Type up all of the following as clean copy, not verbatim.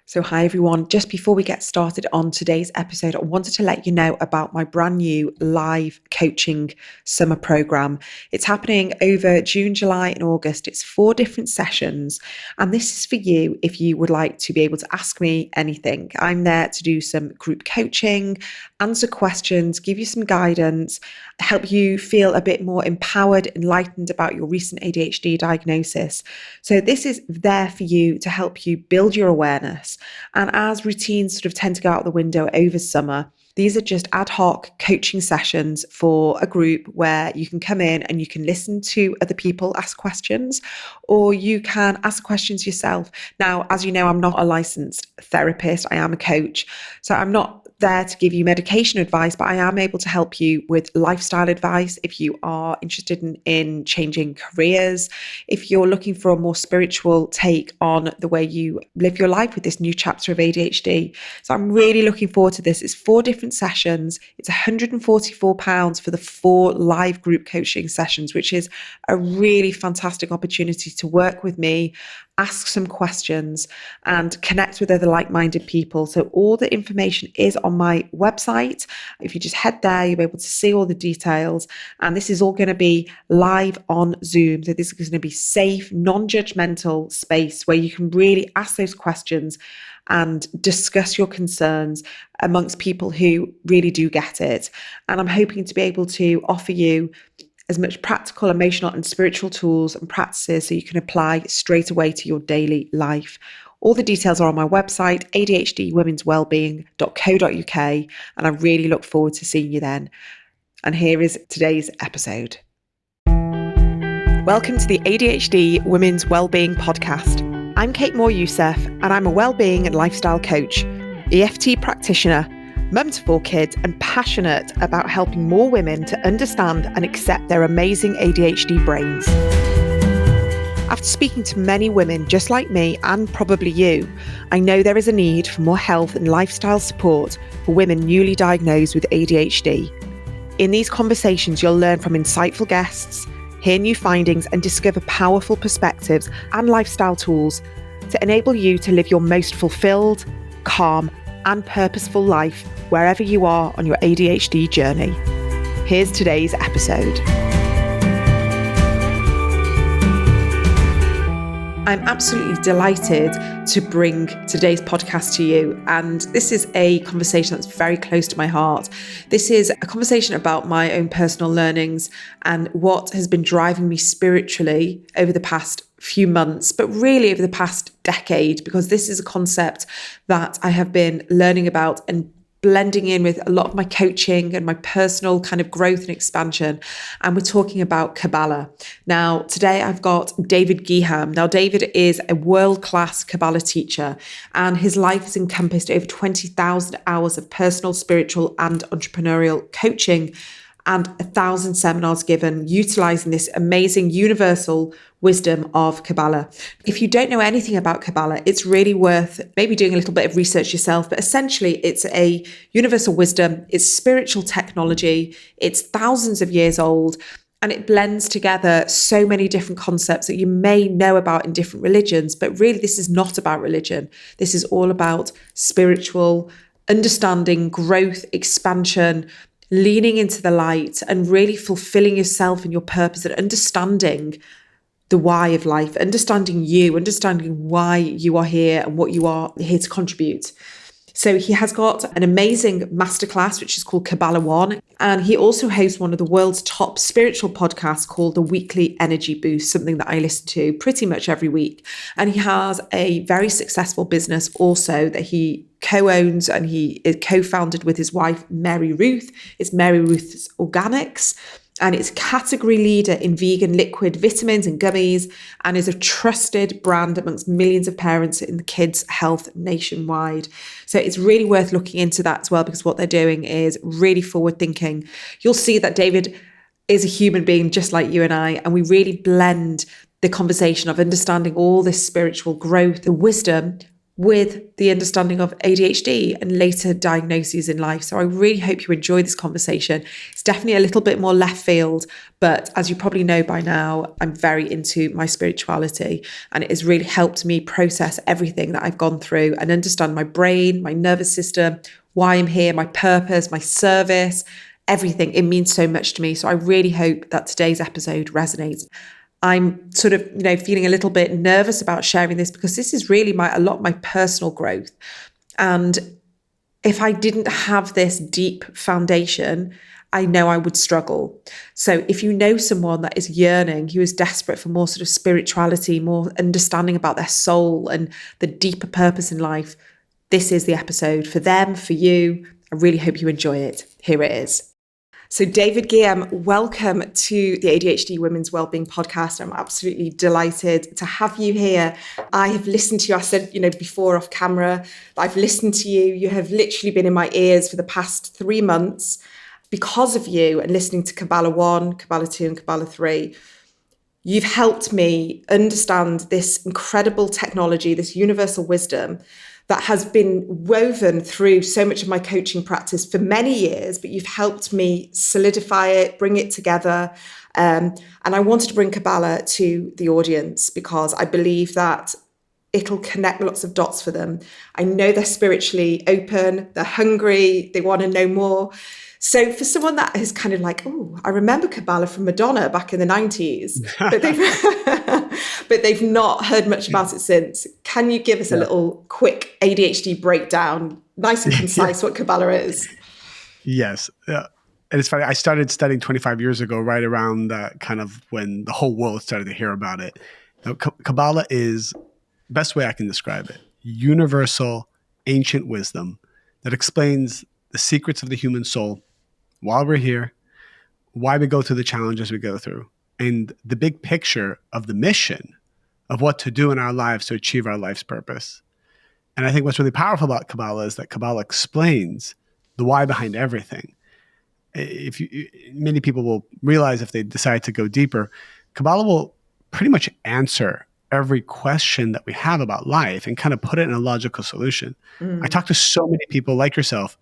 So hi everyone, just before we get started on today's episode, I wanted to let you know about my brand new live coaching summer program. It's happening over June, July and August. It's 4 different sessions and this is for you if you would like to be able to ask me anything. I'm there to do some group coaching, answer questions, give you some guidance, help you feel a bit more empowered, enlightened about your recent ADHD diagnosis. So this is there for you to help you build your awareness. And as routines sort of tend to go out the window over summer, these are just ad hoc coaching sessions for a group where you can come in and you can listen to other people ask questions, or you can ask questions yourself. Now, as you know, I'm not a licensed therapist. I am a coach. So I'm not there to give you medication advice, but I am able to help you with lifestyle advice if you are interested in changing careers, if you're looking for a more spiritual take on the way you live your life with this new chapter of ADHD. So I'm really looking forward to this. It's 4 different sessions. It's £144 for the 4 live group coaching sessions, which is a really fantastic opportunity to work with me, ask some questions and connect with other like-minded people. So all the information is on my website. If you just head there, you'll be able to see all the details. And this is all going to be live on Zoom. So this is going to be safe, non-judgmental space where you can really ask those questions and discuss your concerns amongst people who really do get it. And I'm hoping to be able to offer you as much practical, emotional and spiritual tools and practices so you can apply straight away to your daily life. All the details are on my website, ADHDwomenswellbeing.co.uk, and I really look forward to seeing you then. And here is today's episode. Welcome to the ADHD Women's Wellbeing podcast. I'm Kate Moore-Youssef and I'm a wellbeing and lifestyle coach, EFT practitioner, mum to 4 kids and passionate about helping more women to understand and accept their amazing ADHD brains. After speaking to many women just like me and probably you, I know there is a need for more health and lifestyle support for women newly diagnosed with ADHD. In these conversations, you'll learn from insightful guests, hear new findings and discover powerful perspectives and lifestyle tools to enable you to live your most fulfilled, calm and purposeful life wherever you are on your ADHD journey. Here's today's episode. I'm absolutely delighted to bring today's podcast to you. And this is a conversation that's very close to my heart. This is a conversation about my own personal learnings and what has been driving me spiritually over the past few months, but really over the past decade, because this is a concept that I have been learning about and blending in with a lot of my coaching and my personal kind of growth and expansion. And we're talking about Kabbalah. Now, today I've got David Giham. Now, David is a world-class Kabbalah teacher, and his life has encompassed over 20,000 hours of personal, spiritual, and entrepreneurial coaching, and 1,000 seminars given utilizing this amazing universal wisdom of Kabbalah. If you don't know anything about Kabbalah, it's really worth maybe doing a little bit of research yourself, but essentially it's a universal wisdom, it's spiritual technology, it's thousands of years old, and it blends together so many different concepts that you may know about in different religions, but really this is not about religion. This is all about spiritual understanding, growth, expansion, leaning into the light and really fulfilling yourself and your purpose and understanding the why of life, understanding you, understanding why you are here and what you are here to contribute. So he has got an amazing masterclass, which is called Kabbalah One. And he also hosts one of the world's top spiritual podcasts called The Weekly Energy Boost, something that I listen to pretty much every week. And he has a very successful business also that he co-owns and he is co-founded with his wife, Mary Ruth. It's Mary Ruth's Organics. And it's category leader in vegan liquid vitamins and gummies and is a trusted brand amongst millions of parents in the kids' health nationwide. So it's really worth looking into that as well, because what they're doing is really forward thinking. You'll see that David is a human being just like you and I, and we really blend the conversation of understanding all this spiritual growth, the wisdom, with the understanding of ADHD and later diagnoses in life. So I really hope you enjoy this conversation. It's definitely a little bit more left field, but as you probably know by now, I'm very into my spirituality, and it has really helped me process everything that I've gone through and understand my brain, my nervous system, why I'm here, my purpose, my service, everything. It means so much to me. So I really hope that today's episode resonates. I'm sort of, feeling a little bit nervous about sharing this because this is really a lot of my personal growth. And if I didn't have this deep foundation, I know I would struggle. So if you know someone that is yearning, who is desperate for more sort of spirituality, more understanding about their soul and the deeper purpose in life, this is the episode for them, for you. I really hope you enjoy it. Here it is. So David Guillaume, welcome to the ADHD Women's Wellbeing podcast. I'm absolutely delighted to have you here. I have listened to you, I said, before off camera, I've listened to you. You have literally been in my ears for the past 3 months because of you and listening to Kabbalah 1, Kabbalah 2 and Kabbalah 3. You've helped me understand this incredible technology, this universal wisdom that has been woven through so much of my coaching practice for many years, but you've helped me solidify it, bring it together. And I wanted to bring Kabbalah to the audience because I believe that it'll connect lots of dots for them. I know they're spiritually open, they're hungry, they want to know more. So for someone that is kind of like, oh, I remember Kabbalah from Madonna back in the 90s, but they've not heard much about it since. Can you give us a little quick ADHD breakdown, nice and concise, what Kabbalah is? Yes. And it's funny, I started studying 25 years ago, right around kind of when the whole world started to hear about it. Now, Kabbalah is, best way I can describe it, universal ancient wisdom that explains the secrets of the human soul, while we're here, why we go through the challenges we go through, and the big picture of the mission of what to do in our lives to achieve our life's purpose. And I think what's really powerful about Kabbalah is that Kabbalah explains the why behind everything. Many people will realize if they decide to go deeper, Kabbalah will pretty much answer every question that we have about life and kind of put it in a logical solution. I talk to so many people like yourself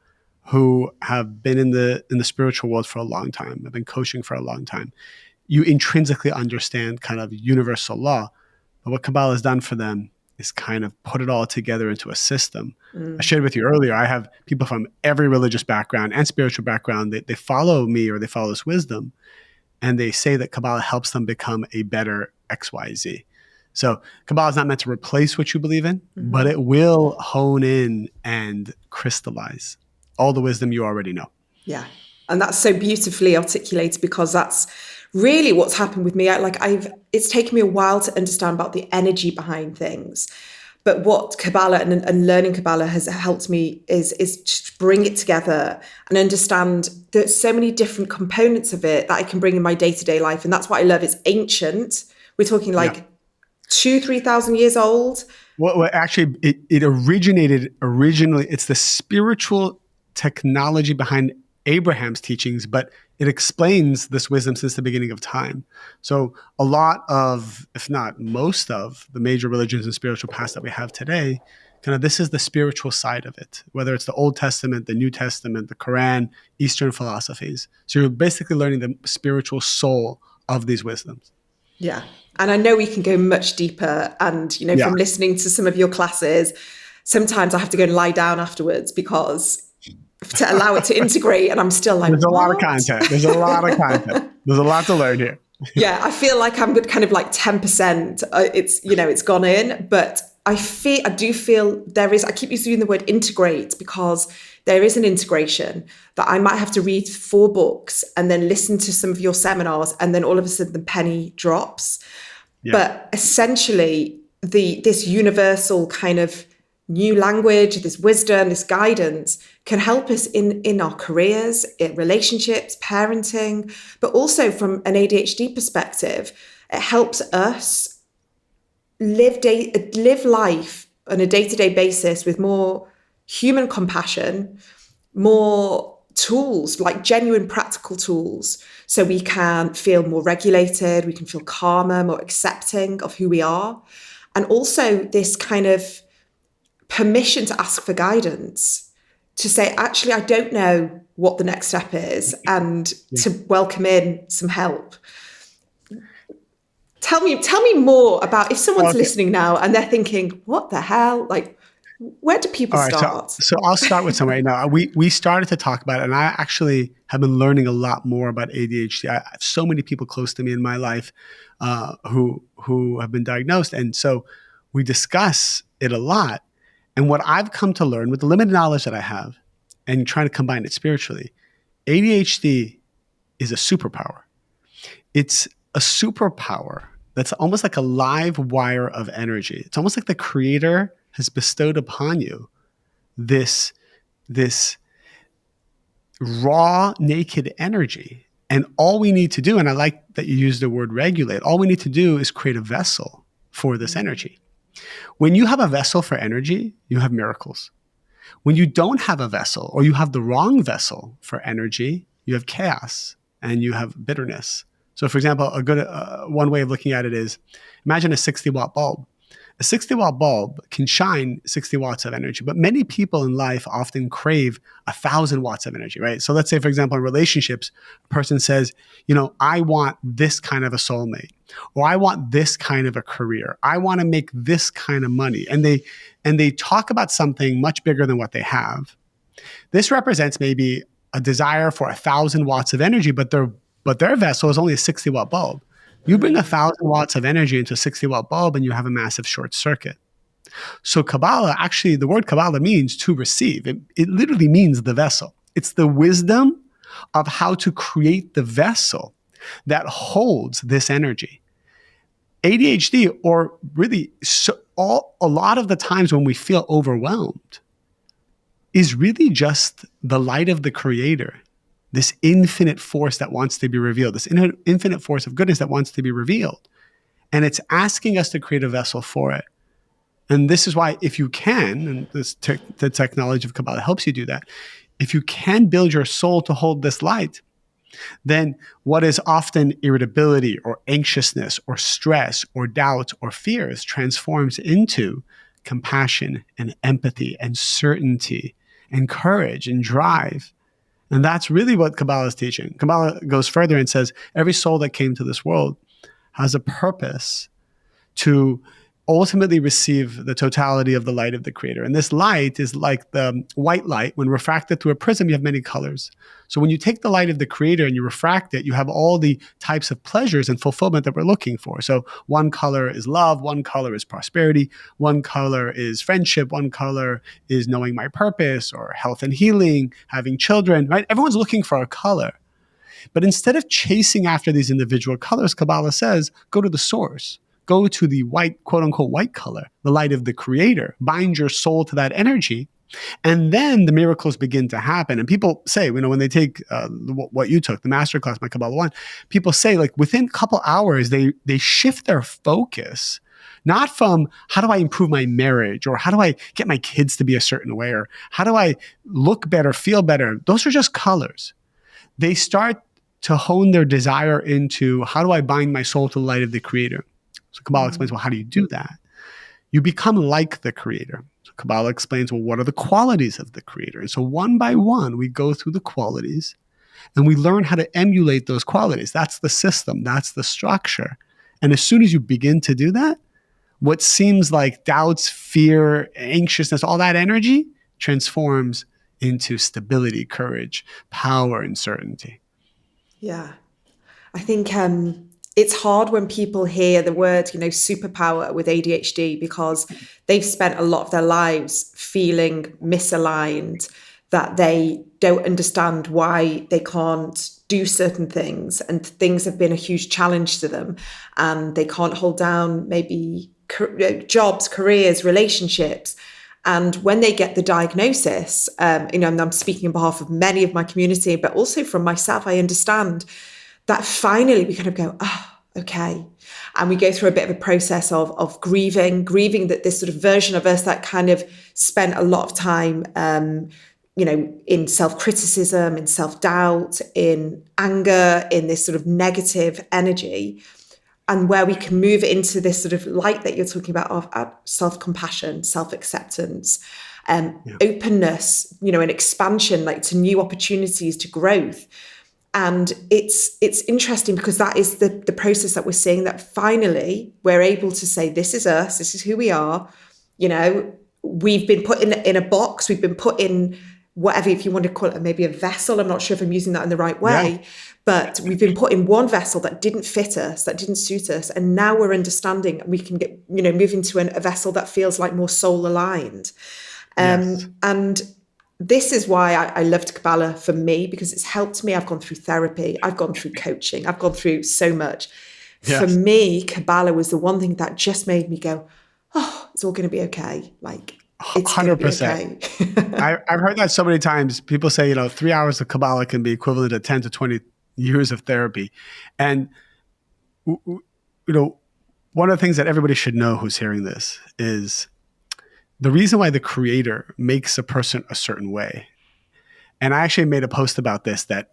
who have been in the spiritual world for a long time, have been coaching for a long time. You intrinsically understand kind of universal law, but what Kabbalah has done for them is kind of put it all together into a system. I shared with you earlier, I have people from every religious background and spiritual background. They follow me or they follow this wisdom, and they say that Kabbalah helps them become a better XYZ. So Kabbalah is not meant to replace what you believe in, but it will hone in and crystallize all the wisdom you already know. Yeah. And that's so beautifully articulated because that's really what's happened with me. It's taken me a while to understand about the energy behind things. But what Kabbalah and learning Kabbalah has helped me is to bring it together and understand there's so many different components of it that I can bring in my day-to-day life. And that's what I love. It's ancient. We're talking 2,000-3,000 years old. Well, actually, it originated originally. It's the spiritual technology behind Abraham's teachings, but it explains this wisdom since the beginning of time. So a lot of, if not most of, the major religions and spiritual paths that we have today, kind of this is the spiritual side of it, whether it's the Old Testament, the New Testament, the Quran, Eastern philosophies. So you're basically learning the spiritual soul of these wisdoms. Yeah. And I know we can go much deeper. And, from listening to some of your classes, sometimes I have to go and lie down afterwards because to allow it to integrate. And I'm still like, there's a lot of content. There's a lot There's a lot to learn here. Yeah. I feel like I'm kind of like 10%. It's gone in, but I do feel I keep using the word integrate because there is an integration that I might have to read 4 books and then listen to some of your seminars. And then all of a sudden the penny drops. Yeah. But essentially this universal kind of new language, this wisdom, this guidance can help us in our careers, in relationships, parenting, but also from an ADHD perspective, it helps us live life on a day-to-day basis with more human compassion, more tools, like genuine practical tools, so we can feel more regulated, we can feel calmer, more accepting of who we are. And also this kind of permission to ask for guidance, to say, actually, I don't know what the next step is, and to welcome in some help. Tell me more about, if someone's Okay. listening now and they're thinking, what the hell? Like, where do people All right. start? So I'll start with some right now. We started to talk about it, and I actually have been learning a lot more about ADHD. I have so many people close to me in my life who have been diagnosed, and so we discuss it a lot. And what I've come to learn with the limited knowledge that I have, and trying to combine it spiritually, ADHD is a superpower. It's a superpower that's almost like a live wire of energy. It's almost like the creator has bestowed upon you this raw, naked energy. And all we need to do, and I like that you use the word regulate, all we need to do is create a vessel for this energy. When you have a vessel for energy, you have miracles. When you don't have a vessel, or you have the wrong vessel for energy, you have chaos and you have bitterness. So, for example, a good one way of looking at it is, imagine a 60-watt bulb. A 60-watt bulb can shine 60 watts of energy, but many people in life often crave 1,000 watts of energy, right? So let's say, for example, in relationships, a person says, I want this kind of a soulmate, or I want this kind of a career. I want to make this kind of money. And they talk about something much bigger than what they have. This represents maybe a desire for 1,000 watts of energy, but their vessel is only a 60-watt bulb. You bring 1,000 watts of energy into a 60-watt bulb and you have a massive short circuit. So Kabbalah, actually, the word Kabbalah means to receive. It literally means the vessel. It's the wisdom of how to create the vessel that holds this energy. ADHD, or really a lot of the times when we feel overwhelmed, is really just the light of the creator. This infinite force that wants to be revealed, this infinite force of goodness that wants to be revealed. And it's asking us to create a vessel for it. And this is why, if you can, and the technology of Kabbalah helps you do that, if you can build your soul to hold this light, then what is often irritability or anxiousness or stress or doubt or fears transforms into compassion and empathy and certainty and courage and drive. And that's really what Kabbalah is teaching. Kabbalah goes further and says every soul that came to this world has a purpose to ultimately receive the totality of the light of the creator. And this light is like the white light. When refracted through a prism, you have many colors. So when you take the light of the creator and you refract it, you have all the types of pleasures and fulfillment that we're looking for. So one color is love, one color is prosperity, one color is friendship, one color is knowing my purpose, or health and healing, having children, right? Everyone's looking for a color. But instead of chasing after these individual colors, Kabbalah says, go to the source. Go to the white, quote unquote, white color, the light of the creator. Bind your soul to that energy. And then the miracles begin to happen. And people say, when they take what you took, the masterclass, my Kabbalah 1, people say, like, within a couple hours, they shift their focus, not from how do I improve my marriage, or how do I get my kids to be a certain way, or how do I look better, feel better. Those are just colors. They start to hone their desire into, how do I bind my soul to the light of the creator? So Kabbalah explains, well, how do you do that? You become like the creator. So Kabbalah explains, well, what are the qualities of the creator? And so one by one, we go through the qualities and we learn how to emulate those qualities. That's the system. That's the structure. And as soon as you begin to do that, what seems like doubts, fear, anxiousness, all that energy transforms into stability, courage, power, and certainty. Yeah. I think it's hard when people hear the word, superpower with ADHD, because they've spent a lot of their lives feeling misaligned, that they don't understand why they can't do certain things, and things have been a huge challenge to them, and they can't hold down maybe jobs, careers, relationships. And when they get the diagnosis, and I'm speaking on behalf of many of my community, but also from myself, I understand that finally we kind of go, oh, okay. And we go through a bit of a process of grieving that this sort of version of us that kind of spent a lot of time, in self-criticism, in self-doubt, in anger, in this sort of negative energy. and where we can move into this sort of light that you're talking about of self-compassion, self-acceptance, openness, and expansion, like to new opportunities, to growth. And it's interesting because that is the process that we're seeing, that finally we're able to say, this is us, this is who we are. We've been put in a box, we've been put in whatever, if you want to call it, maybe a vessel. I'm not sure if I'm using that in the right way, but we've been put in one vessel that didn't fit us, that didn't suit us. And now we're understanding, we can get, move into a vessel that feels like more soul aligned. And this is why I loved Kabbalah for me, because it's helped me. I've gone through therapy, I've gone through coaching, I've gone through so much. For me, Kabbalah was the one thing that just made me go, oh, it's all going to be okay. Like, it's 100%. Okay. I've heard that so many times. People say, 3 hours of Kabbalah can be equivalent to 10 to 20 years of therapy. And, one of the things that everybody should know who's hearing this is the reason why the creator makes a person a certain way. And I actually made a post about this that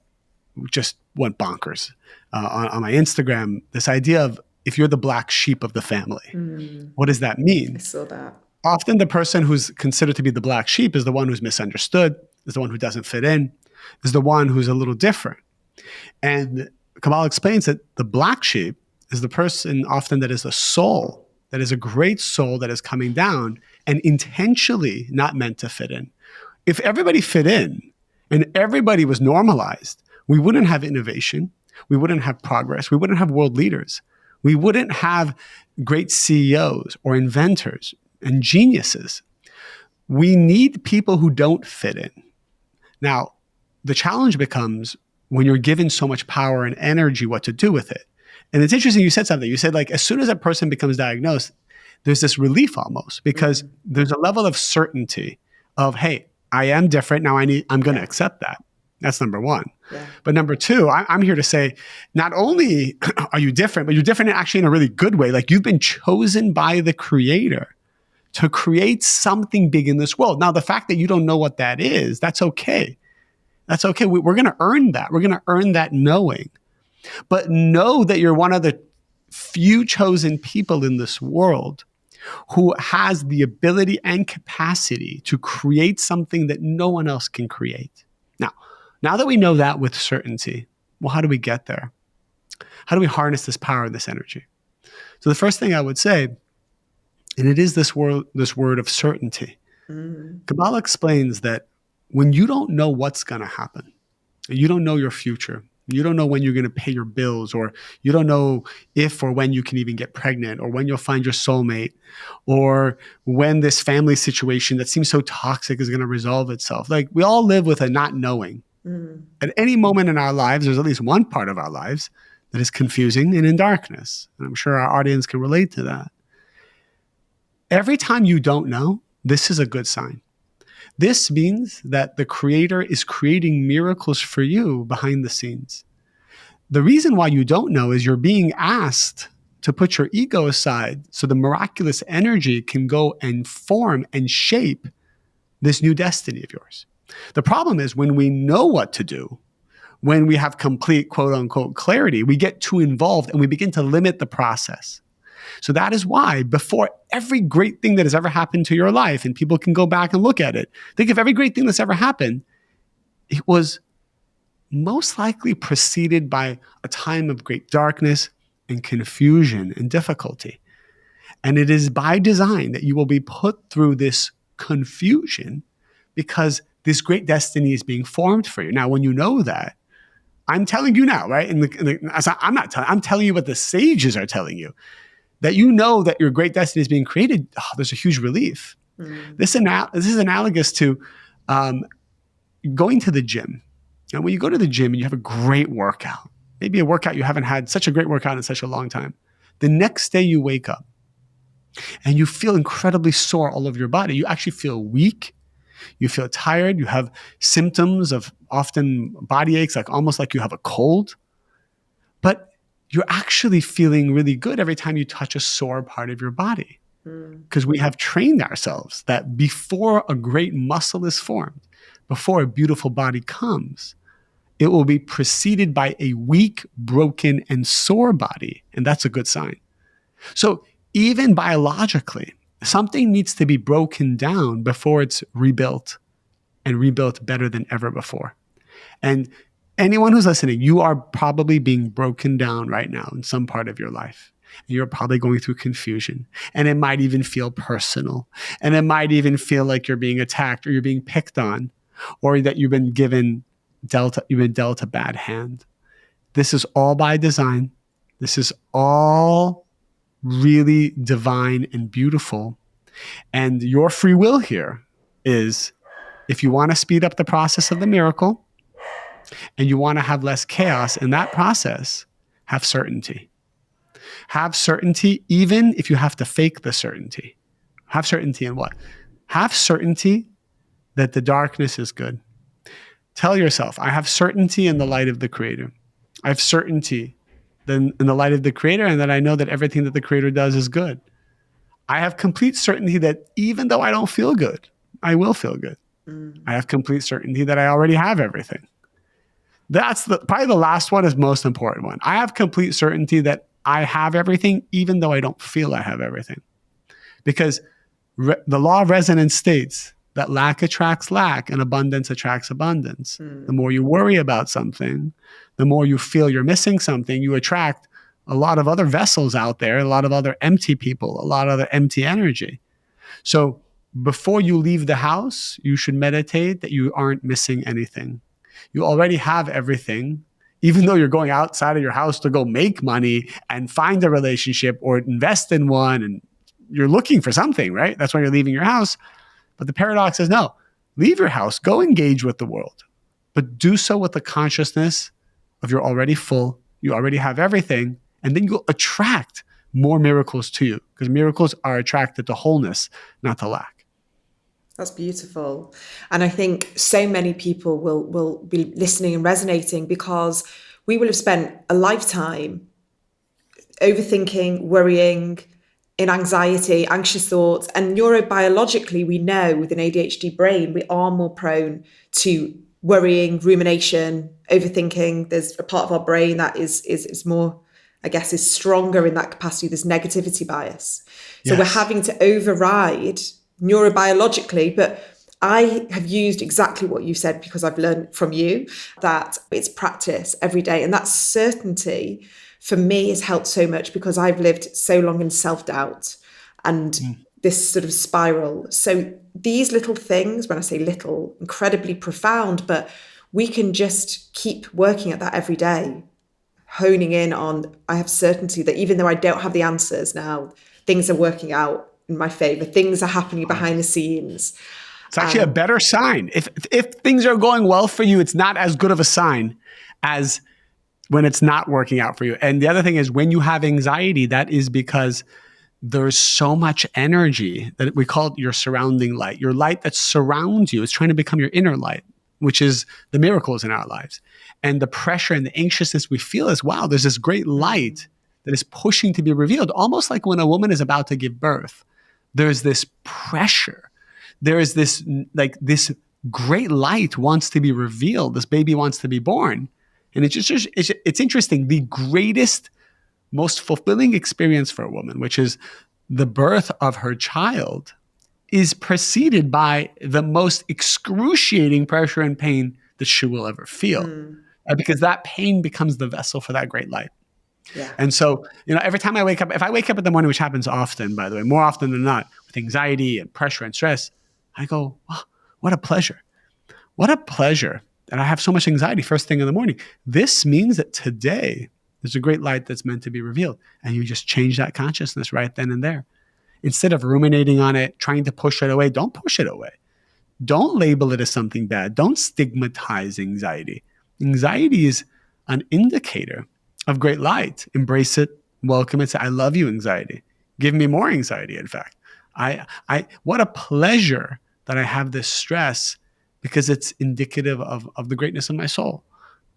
just went bonkers on my Instagram. This idea of, if you're the black sheep of the family, what does that mean? I saw that. Often the person who's considered to be the black sheep is the one who's misunderstood, is the one who doesn't fit in, is the one who's a little different. And Kabbalah explains that the black sheep is the person often that is a soul, that is a great soul that is coming down and intentionally not meant to fit in. If everybody fit in and everybody was normalized, we wouldn't have innovation, we wouldn't have progress, we wouldn't have world leaders, we wouldn't have great CEOs or inventors and geniuses. We need people who don't fit in. Now, the challenge becomes when you're given so much power and energy, what to do with it. And it's interesting, you said something. You said, like, as soon as a person becomes diagnosed, there's this relief almost, because there's a level of certainty of, hey, I am different. Now I'm going to accept that. That's number one. Yeah. But number two, I'm here to say, not only are you different, but you're different actually in a really good way. Like, you've been chosen by the creator to create something big in this world. Now, the fact that you don't know what that is, that's okay. That's okay. We're going to earn that. We're going to earn that knowing. But know that you're one of the few chosen people in this world who has the ability and capacity to create something that no one else can create. Now that we know that with certainty, well, how do we get there? How do we harness this power and this energy? So the first thing I would say, and it is this word of certainty. Kabbalah explains that when you don't know what's going to happen, you don't know your future, you don't know when you're going to pay your bills, or you don't know if or when you can even get pregnant, or when you'll find your soulmate, or when this family situation that seems so toxic is going to resolve itself. Like, we all live with a not knowing. At any moment in our lives, there's at least one part of our lives that is confusing and in darkness. And I'm sure our audience can relate to that. Every time you don't know, this is a good sign. This means that the creator is creating miracles for you behind the scenes. The reason why you don't know is you're being asked to put your ego aside so the miraculous energy can go and form and shape this new destiny of yours. The problem is, when we know what to do, when we have complete quote unquote clarity, we get too involved and we begin to limit the process. So that is why before every great thing that has ever happened to your life, and people can go back and look at it, think of every great thing that's ever happened, it was most likely preceded by a time of great darkness and confusion and difficulty. And it is by design that you will be put through this confusion, because this great destiny is being formed for you. Now, when you know that, I'm telling you now, right? I'm telling you what the sages are telling you, that you know that your great destiny is being created. Oh, there's a huge relief. This is analogous to going to the gym. And when you go to the gym and you have a great workout, maybe a workout you haven't had such a great workout in such a long time, the next day you wake up and you feel incredibly sore all over your body. You actually feel weak. You feel tired. You have symptoms of often body aches, like almost like you have a cold. But you're actually feeling really good every time you touch a sore part of your body. Because we have trained ourselves that before a great muscle is formed, before a beautiful body comes, it will be preceded by a weak, broken, and sore body. And that's a good sign. So even biologically, something needs to be broken down before it's rebuilt, and rebuilt better than ever before. And anyone who's listening, you are probably being broken down right now in some part of your life. You're probably going through confusion, and it might even feel personal, and it might even feel like you're being attacked or you're being picked on, or that you've been dealt a bad hand. This is all by design. This is all really divine and beautiful. And your free will here is, if you want to speed up the process of the miracle and you want to have less chaos in that process, have certainty. Have certainty even if you have to fake the certainty. Have certainty in what? Have certainty that the darkness is good. Tell yourself, I have certainty in the light of the Creator. I have certainty in the light of the Creator, and that I know that everything that the Creator does is good. I have complete certainty that even though I don't feel good, I will feel good. I have complete certainty that I already have everything. That's probably the last one is most important one. I have complete certainty that I have everything, even though I don't feel I have everything. Because the law of resonance states that lack attracts lack and abundance attracts abundance. The more you worry about something, the more you feel you're missing something, you attract a lot of other vessels out there, a lot of other empty people, a lot of other empty energy. So before you leave the house, you should meditate that you aren't missing anything. You already have everything, even though you're going outside of your house to go make money and find a relationship or invest in one, and you're looking for something, right? That's why you're leaving your house. But the paradox is, no, leave your house, go engage with the world, but do so with the consciousness of you're already full, you already have everything, and then you'll attract more miracles to you, because miracles are attracted to wholeness, not to lack. That's beautiful. And I think so many people will be listening and resonating, because we will have spent a lifetime overthinking, worrying, in anxiety, anxious thoughts. And neurobiologically, we know with an ADHD brain, we are more prone to worrying, rumination, overthinking. There's a part of our brain that is more, I guess, is stronger in that capacity. There's negativity bias. So Yes. we're having to override neurobiologically, but I have used exactly what you said, because I've learned from you that it's practice every day. And that certainty for me has helped so much, because I've lived so long in self-doubt and this sort of spiral. So these little things, when I say little, incredibly profound, but we can just keep working at that every day, honing in on, I have certainty that even though I don't have the answers now, things are working out in my favor. Things are happening behind the scenes. It's actually a better sign. If things are going well for you, it's not as good of a sign as when it's not working out for you. And the other thing is, when you have anxiety, that is because there's so much energy that we call it your surrounding light. Your light that surrounds you is trying to become your inner light, which is the miracles in our lives. And the pressure and the anxiousness we feel is, wow, there's this great light that is pushing to be revealed. Almost like when a woman is about to give birth, there's this pressure. There is this great light wants to be revealed. This baby wants to be born. And it's interesting. The greatest, most fulfilling experience for a woman, which is the birth of her child, is preceded by the most excruciating pressure and pain that she will ever feel. Because that pain becomes the vessel for that great light. Yeah. And so, every time I wake up, if I wake up in the morning, which happens often, by the way, more often than not, with anxiety and pressure and stress, I go, oh, what a pleasure. What a pleasure that I have so much anxiety first thing in the morning. This means that today there's a great light that's meant to be revealed. And you just change that consciousness right then and there. Instead of ruminating on it, trying to push it away, don't push it away. Don't label it as something bad. Don't stigmatize anxiety. Anxiety is an indicator of great light. Embrace it, welcome it, say, I love you, anxiety. Give me more anxiety, in fact. What a pleasure that I have this stress, because it's indicative of the greatness of my soul.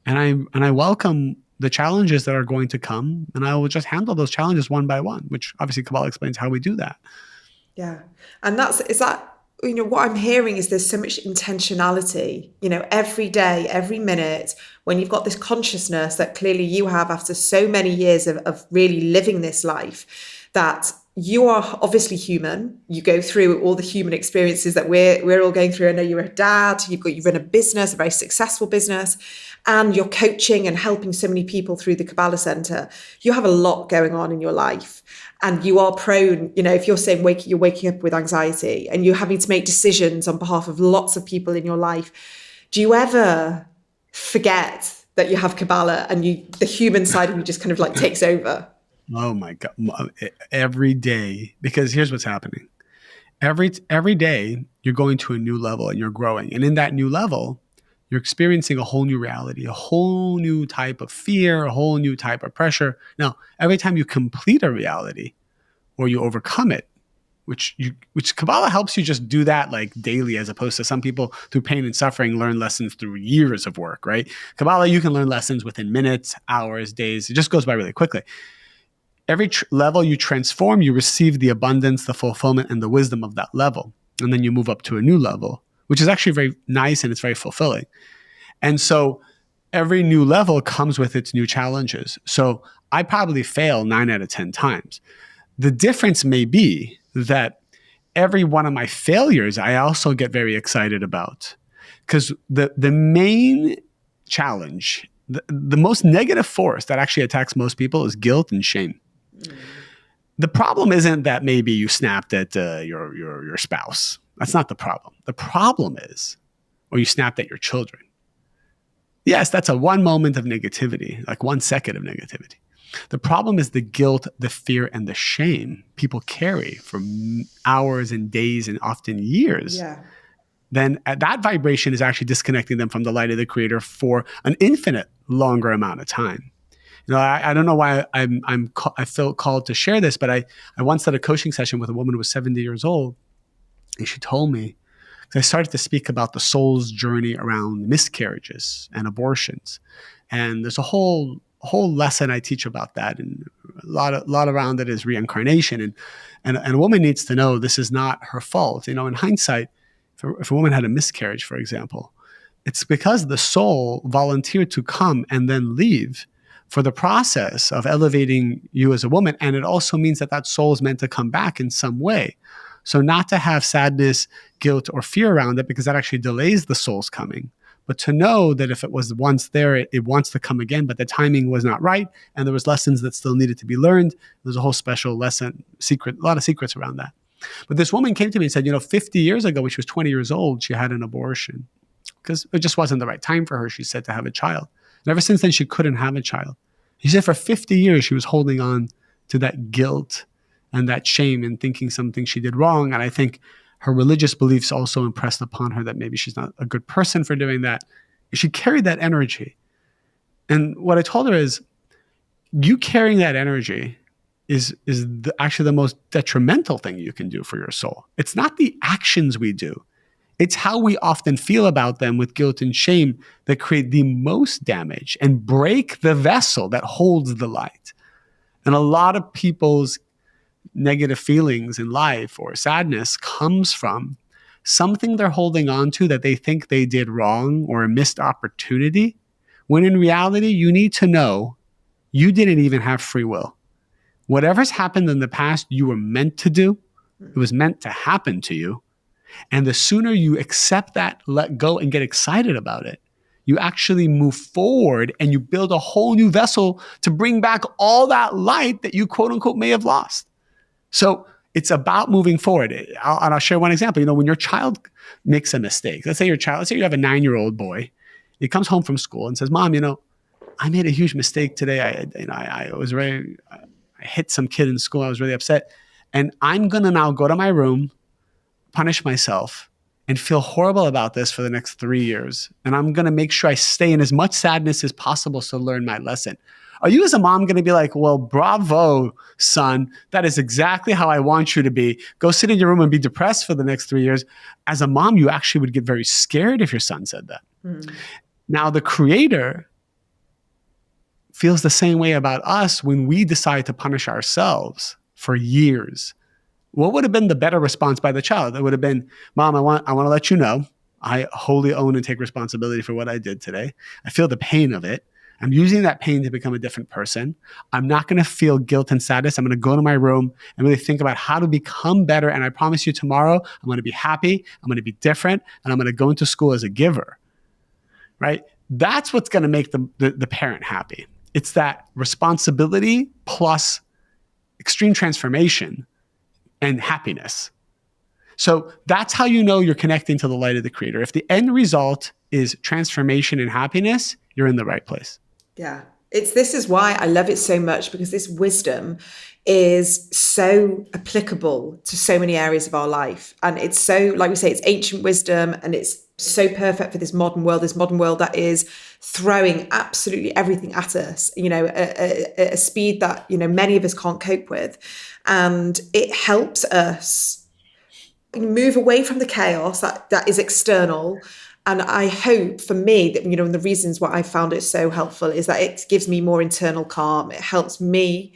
And I welcome the challenges that are going to come, and I will just handle those challenges one by one, which obviously Kabbalah explains how we do that. Yeah. And is that what I'm hearing is there's so much intentionality, every day, every minute, when you've got this consciousness that clearly you have after so many years of really living this life, that you are obviously human. You go through all the human experiences that we're all going through. I know you're a dad, you've run a business, a very successful business, and you're coaching and helping so many people through the Kabbalah Center. You have a lot going on in your life. And you are prone, if you're saying you're waking up with anxiety and you're having to make decisions on behalf of lots of people in your life, do you ever forget that you have Kabbalah and the human side of you just kind of like takes over? Oh my God. Every day, because here's what's happening. Every day you're going to a new level and you're growing. And in that new level, you're experiencing a whole new reality, a whole new type of fear, a whole new type of pressure. Now, every time you complete a reality or you overcome it, which Kabbalah helps you just do that like daily, as opposed to some people through pain and suffering learn lessons through years of work, right? Kabbalah, you can learn lessons within minutes, hours, days. It just goes by really quickly. Every level you transform, you receive the abundance, the fulfillment, and the wisdom of that level. And then you move up to a new level, which is actually very nice and it's very fulfilling. And so every new level comes with its new challenges. So I probably fail 9 out of 10 times. The difference may be that every one of my failures, I also get very excited about. Because the main challenge, the most negative force that actually attacks most people is guilt and shame. The problem isn't that maybe you snapped at your spouse. That's not the problem. The problem is, or you snapped at your children. Yes, that's a one moment of negativity, like 1 second of negativity. The problem is the guilt, the fear, and the shame people carry for hours and days and often years. Yeah. Then that vibration is actually disconnecting them from the light of the Creator for an infinite longer amount of time. I don't know why I felt called to share this, but I once did a coaching session with a woman who was 70 years old, and she told me, I started to speak about the soul's journey around miscarriages and abortions, and there's a whole lesson I teach about that, and a lot around it is reincarnation, and a woman needs to know this is not her fault. In hindsight, if a woman had a miscarriage, for example, it's because the soul volunteered to come and then leave for the process of elevating you as a woman. And it also means that soul is meant to come back in some way. So not to have sadness, guilt, or fear around it, because that actually delays the soul's coming. But to know that if it was once there, it wants to come again, but the timing was not right. And there was lessons that still needed to be learned. There's a whole special lesson, a lot of secrets around that. But this woman came to me and said, 50 years ago, when she was 20 years old, she had an abortion because it just wasn't the right time for her, she said, to have a child. And ever since then, she couldn't have a child. She said for 50 years, she was holding on to that guilt and that shame and thinking something she did wrong. And I think her religious beliefs also impressed upon her that maybe she's not a good person for doing that. She carried that energy. And what I told her is, you carrying that energy is actually the most detrimental thing you can do for your soul. It's not the actions we do. It's how we often feel about them with guilt and shame that create the most damage and break the vessel that holds the light. And a lot of people's negative feelings in life or sadness comes from something they're holding on to that they think they did wrong or a missed opportunity, when in reality, you need to know you didn't even have free will. Whatever's happened in the past, you were meant to do. It was meant to happen to you. And the sooner you accept that, let go, and get excited about it, you actually move forward and you build a whole new vessel to bring back all that light that you, quote unquote, may have lost. So it's about moving forward. I'll share one example. When your child makes a mistake, let's say you have a 9-year-old boy. He comes home from school and says, "Mom, I made a huge mistake today. I hit some kid in school. I was really upset. And I'm going to now go to my room, punish myself, and feel horrible about this for the next 3 years. And I'm going to make sure I stay in as much sadness as possible to learn my lesson." Are you as a mom going to be like, "Well, bravo, son. That is exactly how I want you to be. Go sit in your room and be depressed for the next 3 years." As a mom, you actually would get very scared if your son said that. Now, the Creator feels the same way about us when we decide to punish ourselves for years. what would have been the better response by the child? It would have been, Mom, I want to let you know, I wholly own and take responsibility for what I did today. I feel the pain of it. I'm using that pain to become a different person. I'm not going to feel guilt and sadness. I'm going to go to my room and really think about how to become better. And I promise you tomorrow, I'm going to be happy. I'm going to be different. And I'm going to go into school as a giver, right? That's what's going to make the parent happy. It's that responsibility plus extreme transformation and happiness. So that's how you know you're connecting to the light of the creator. If the end result is transformation and happiness, you're in the right place. Yeah. This is why I love it so much, because this wisdom is so applicable to so many areas of our life. And it's so, like we say, it's ancient wisdom, and it's so perfect for this modern world that is throwing absolutely everything at us, at a speed that, many of us can't cope with. And it helps us move away from the chaos that is external. And I hope for me that, and the reasons why I found it so helpful is that it gives me more internal calm. It helps me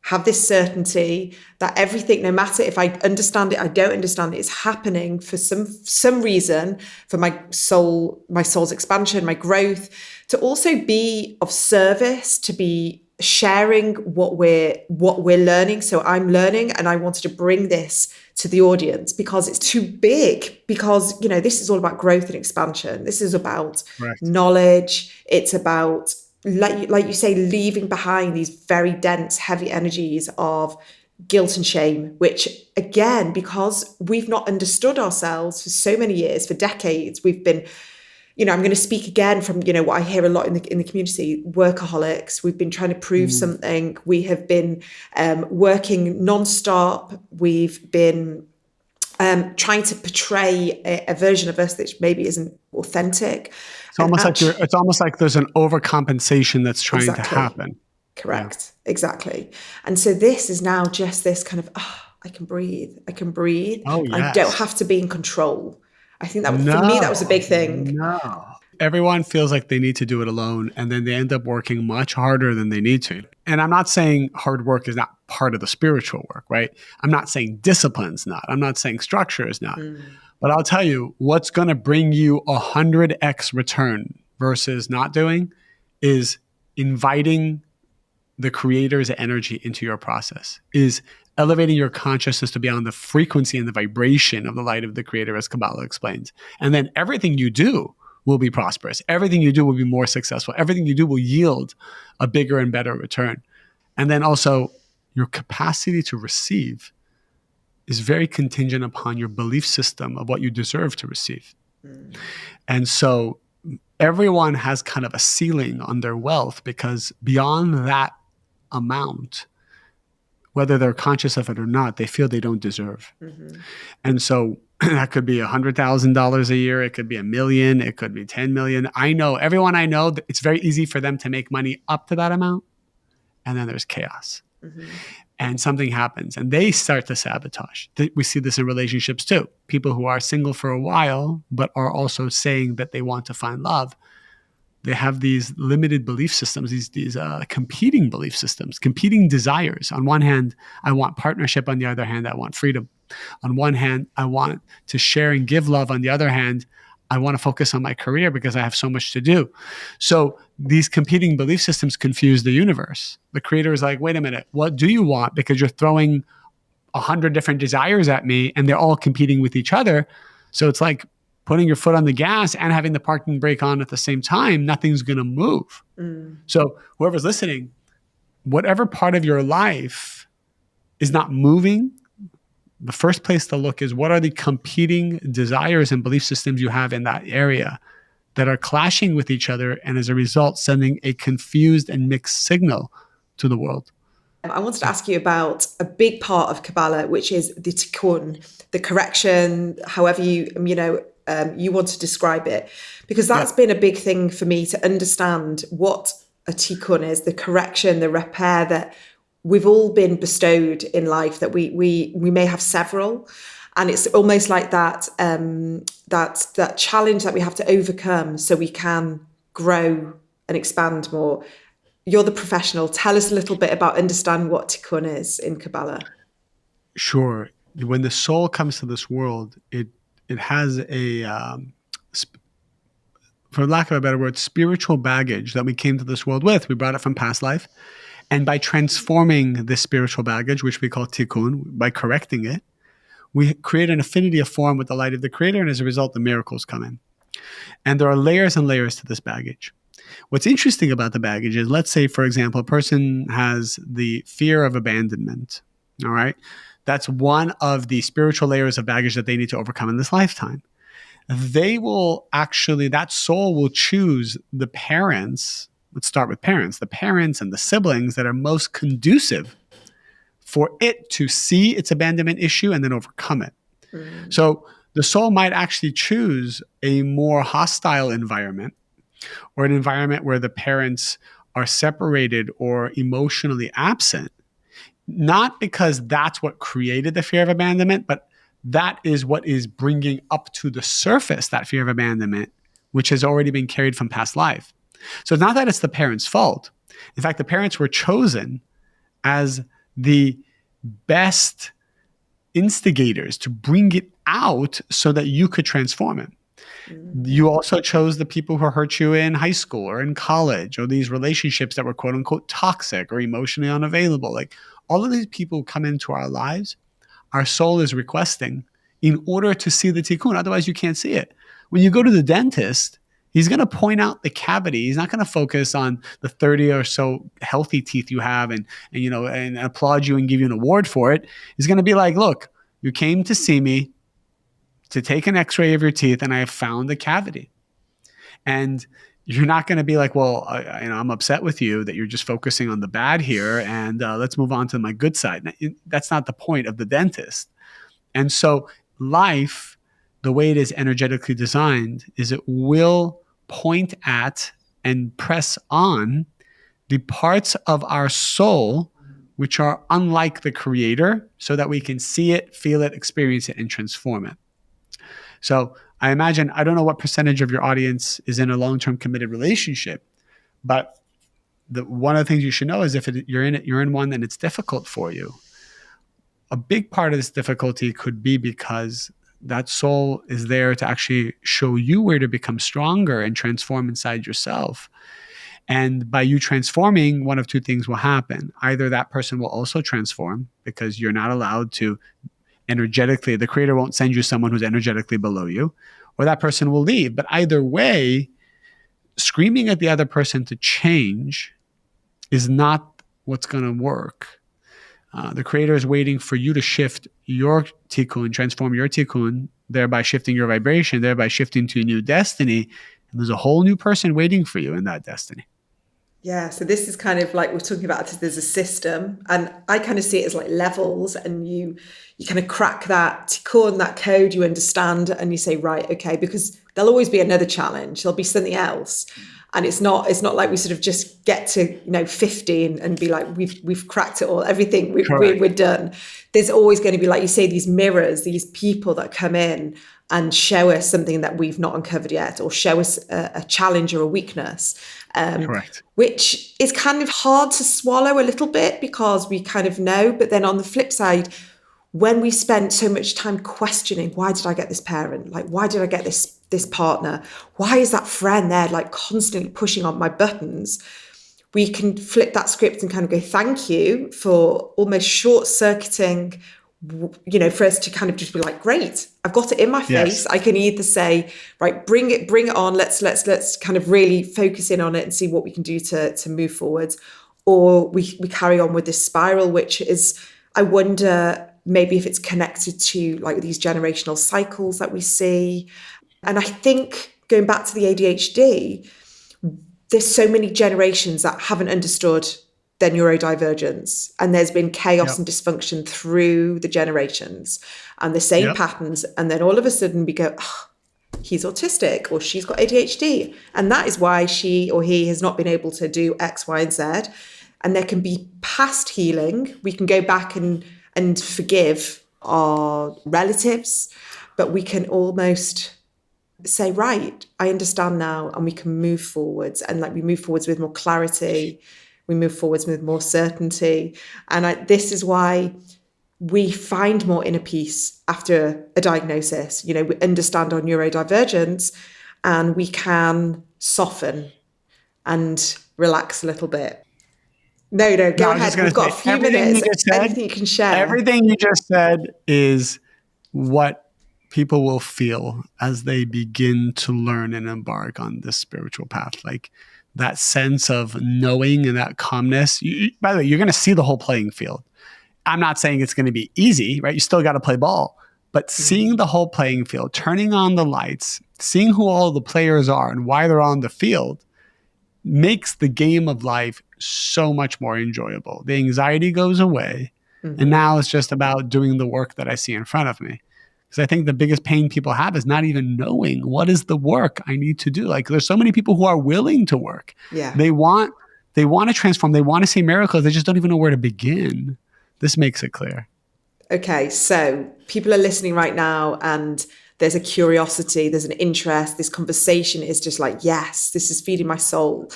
have this certainty that everything, no matter if I understand it, I don't understand it, is happening for some reason, for my soul's expansion, my growth, to also be of service, to be sharing what we're learning. So I'm learning, and I wanted to bring this to the audience because it's too big, because this is all about growth and expansion. This is about knowledge. It's about, like you say, leaving behind these very dense, heavy energies of guilt and shame, which again, because we've not understood ourselves for so many years, for decades, we've been, I'm going to speak again from, what I hear a lot in the community, workaholics. We've been trying to prove something. We have been working nonstop. We've been trying to portray a version of us that maybe isn't authentic. It's almost like there's an overcompensation that's trying to happen. Correct. Yeah. Exactly. And so this is now just this kind of, I can breathe. Oh, yes. I don't have to be in control. I think that for me, that was a big thing. No. Everyone feels like they need to do it alone, and then they end up working much harder than they need to. And I'm not saying hard work is not part of the spiritual work, right? I'm not saying discipline's not. I'm not saying structure is not. But I'll tell you, what's going to bring you 100x return versus not doing is inviting the creator's energy into your process, is elevating your consciousness to be on the frequency and the vibration of the light of the creator, as Kabbalah explains. And then everything you do will be prosperous. Everything you do will be more successful. Everything you do will yield a bigger and better return. And then also your capacity to receive is very contingent upon your belief system of what you deserve to receive. And so everyone has kind of a ceiling on their wealth, because beyond that amount, whether they're conscious of it or not, they feel they don't deserve. And so that could be $100,000 a year. It could be $1 million. It could be 10 million. Everyone I know, it's very easy for them to make money up to that amount. And then there's chaos. And something happens and they start to sabotage. We see this in relationships too. People who are single for a while, but are also saying that they want to find love, they have these limited belief systems, these competing belief systems, competing desires. On one hand, I want partnership. On the other hand, I want freedom. On one hand, I want to share and give love. On the other hand, I want to focus on my career because I have so much to do. So these competing belief systems confuse the universe. The creator is like, wait a minute, what do you want? Because you're throwing 100 different desires at me and they're all competing with each other. So it's like putting your foot on the gas and having the parking brake on at the same time. Nothing's going to move. So whoever's listening, whatever part of your life is not moving, the first place to look is, what are the competing desires and belief systems you have in that area that are clashing with each other, and as a result, sending a confused and mixed signal to the world. I wanted to ask you about a big part of Kabbalah, which is the tikkun, the correction, however you want to describe it, because that's been a big thing for me to understand what a tikkun is, the correction, the repair that we've all been bestowed in life, that we may have several. And it's almost like that challenge that we have to overcome so we can grow and expand more. You're the professional. Tell us a little bit about understand what tikkun is in Kabbalah. Sure. when the soul comes to this world, it has a for lack of a better word, spiritual baggage that we came to this world with. We brought it from past life. And by transforming this spiritual baggage, which we call tikkun, by correcting it, we create an affinity of form with the light of the Creator. And as a result, the miracles come in. And there are layers and layers to this baggage. What's interesting about the baggage is, let's say, for example, a person has the fear of abandonment. All right. That's one of the spiritual layers of baggage that they need to overcome in this lifetime. They will actually, that soul will choose the parents. Let's start with parents, the parents and the siblings that are most conducive for it to see its abandonment issue and then overcome it. Mm. So the soul might actually choose a more hostile environment, or an environment where the parents are separated or emotionally absent, not because that's what created the fear of abandonment, but that is what is bringing up to the surface that fear of abandonment, which has already been carried from past life. So it's not that it's the parents' fault. In fact, the parents were chosen as the best instigators to bring it out so that you could transform it. Mm-hmm. You also chose the people who hurt you in high school or in college, or these relationships that were quote unquote toxic or emotionally unavailable. Like, all of these people who come into our lives, our soul is requesting in order to see the tikkun. Otherwise, you can't see it. When you go to the dentist, he's going to point out the cavity. He's not going to focus on the 30 or so healthy teeth you have and applaud you and give you an award for it. He's going to be like, look, you came to see me to take an x-ray of your teeth, and I have found the cavity. And you're not going to be like, well, I'm upset with you that you're just focusing on the bad here, and let's move on to my good side. That's not the point of the dentist. And so life, the way it is energetically designed, is it will point at and press on the parts of our soul which are unlike the Creator, so that we can see it, feel it, experience it, and transform it. So I imagine, I don't know what percentage of your audience is in a long-term committed relationship, but one of the things you should know is if you're in one and it's difficult for you, a big part of this difficulty could be because that soul is there to actually show you where to become stronger and transform inside yourself. And by you transforming, one of two things will happen. Either that person will also transform, because you're not allowed to energetically, the Creator won't send you someone who's energetically below you, or that person will leave. But either way, screaming at the other person to change is not what's going to work. The Creator is waiting for you to shift your tikkun, transform your tikkun, thereby shifting your vibration, thereby shifting to a new destiny. And there's a whole new person waiting for you in that destiny. Yeah, so this is kind of like we're talking about, there's a system, and I kind of see it as like levels, and you kind of crack that tikkun, that code, you understand, and you say, right, okay, because there'll always be another challenge, there'll be something else. And it's not like we sort of just get to 50 and be like, we've cracked it all, everything, we're done. There's always going to be, like you say, these mirrors, these people that come in and show us something that we've not uncovered yet, or show us a challenge or a weakness. Correct. Which is kind of hard to swallow a little bit, because we kind of know. But then on the flip side, when we spend so much time questioning, why did I get this parent? Like, why did I get this partner? Why is that friend there, like constantly pushing on my buttons? We can flip that script and kind of go, thank you for almost short-circuiting, for us to kind of just be like, great, I've got it in my face. Yes. I can either say, right, bring it on. Let's kind of really focus in on it and see what we can do to move forwards. Or we carry on with this spiral, which is, I wonder, maybe if it's connected to like these generational cycles that we see. And I think going back to the ADHD, there's so many generations that haven't understood their neurodivergence, and there's been chaos and dysfunction through the generations and the same patterns. And then all of a sudden we go, oh, he's autistic, or she's got ADHD. And that is why she or he has not been able to do X, Y, and Z. And there can be past healing. We can go back and forgive our relatives, but we can almost say, right, I understand now, and we can move forwards. And like we move forwards with more clarity, we move forwards with more certainty. And this is why we find more inner peace after a diagnosis. You know, we understand our neurodivergence and we can soften and relax a little bit. No, go I was just ahead. going We've to got say, a few minutes. Anything you can share. everything you just said is what people will feel as they begin to learn and embark on this spiritual path. Like that sense of knowing and that calmness. By the way, you're going to see the whole playing field. I'm not saying it's going to be easy, right? You still got to play ball, but seeing the whole playing field, turning on the lights, seeing who all the players are and why they're on the field makes the game of life so much more enjoyable. The anxiety goes away. And now it's just about doing the work that I see in front of me. Because I think the biggest pain people have is not even knowing what is the work I need to do. Like there's so many people who are willing to work. Yeah. They want to transform. They want to see miracles. They just don't even know where to begin. This makes it clear. Okay, so people are listening right now and there's a curiosity, there's an interest. This conversation is just like, yes, this is feeding my soul.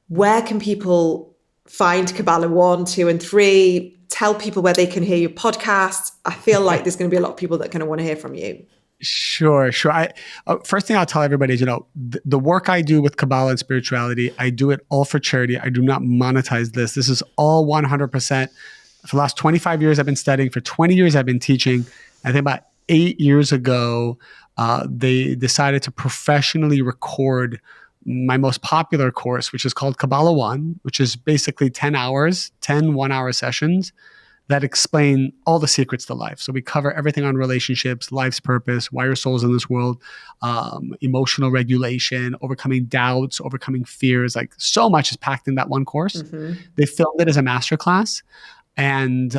Where can people find Kabbalah 1, 2, and 3? Tell people where they can hear your podcast. I feel like there's going to be a lot of people that are going to want to hear from you. Sure. First thing I'll tell everybody is, the work I do with Kabbalah and spirituality, I do it all for charity. I do not monetize this. This is all 100%. For the last 25 years, I've been studying. For 20 years, I've been teaching. I think about 8 years ago, they decided to professionally record my most popular course, which is called Kabbalah 1, which is basically 10 hours, 10 one-hour sessions that explain all the secrets to life. So we cover everything on relationships, life's purpose, why your soul's in this world, emotional regulation, overcoming doubts, overcoming fears. Like so much is packed in that one course. They filmed it as a masterclass. And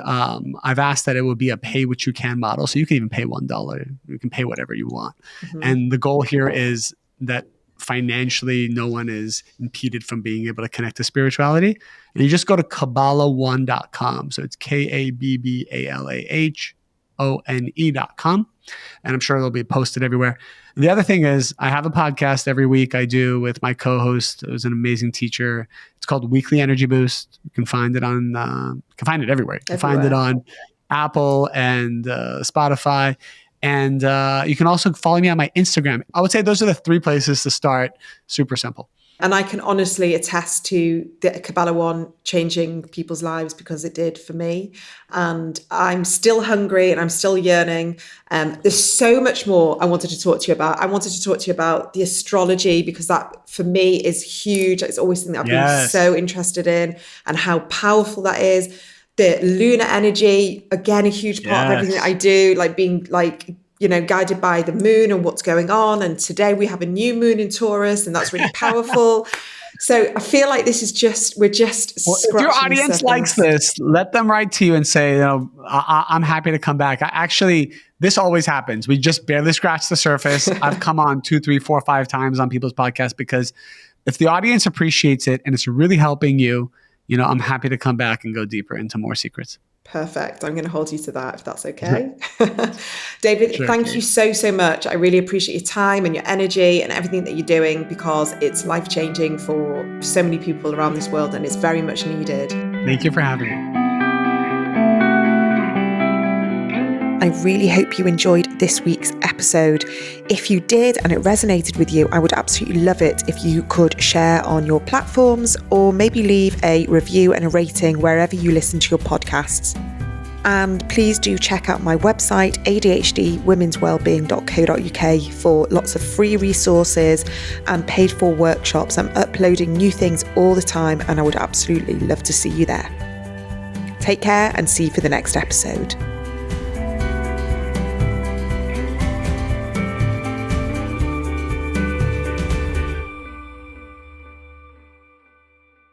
I've asked that it would be a pay what you can model. So you can even pay $1. You can pay whatever you want. And the goal here is that financially no one is impeded from being able to connect to spirituality. And you just go to Kabbalah1.com. So it's KABBALAHONE.com. And I'm sure it'll be posted everywhere. And the other thing is I have a podcast every week I do with my co-host, who's an amazing teacher. It's called Weekly Energy Boost. You can find it on, you can find it everywhere. You can find it on Apple and Spotify. And you can also follow me on my Instagram. I would say those are the 3 places to start. Super simple. And I can honestly attest to the Kabbalah 1 changing people's lives because it did for me. And I'm still hungry and I'm still yearning. There's so much more I wanted to talk to you about. I wanted to talk to you about the astrology because that for me is huge. It's always something that I've been so interested in and how powerful that is. The lunar energy, again, a huge part of everything that I do, like being like, guided by the moon and what's going on. And today we have a new moon in Taurus and that's really powerful. So I feel like this is we're just if your audience likes this, let them write to you and say, I'm happy to come back. This always happens. We just barely scratched the surface. I've come on 2, 3, 4, 5 times on people's podcasts because if the audience appreciates it and it's really helping you, I'm happy to come back and go deeper into more secrets. Perfect. I'm going to hold you to that if that's okay. David, thank you so, so much. I really appreciate your time and your energy and everything that you're doing because it's life-changing for so many people around this world and it's very much needed. Thank you for having me. I really hope you enjoyed this week's episode. If you did and it resonated with you, I would absolutely love it if you could share on your platforms or maybe leave a review and a rating wherever you listen to your podcasts. And please do check out my website, ADHDwomenswellbeing.co.uk for lots of free resources and paid for workshops. I'm uploading new things all the time and I would absolutely love to see you there. Take care and see you for the next episode.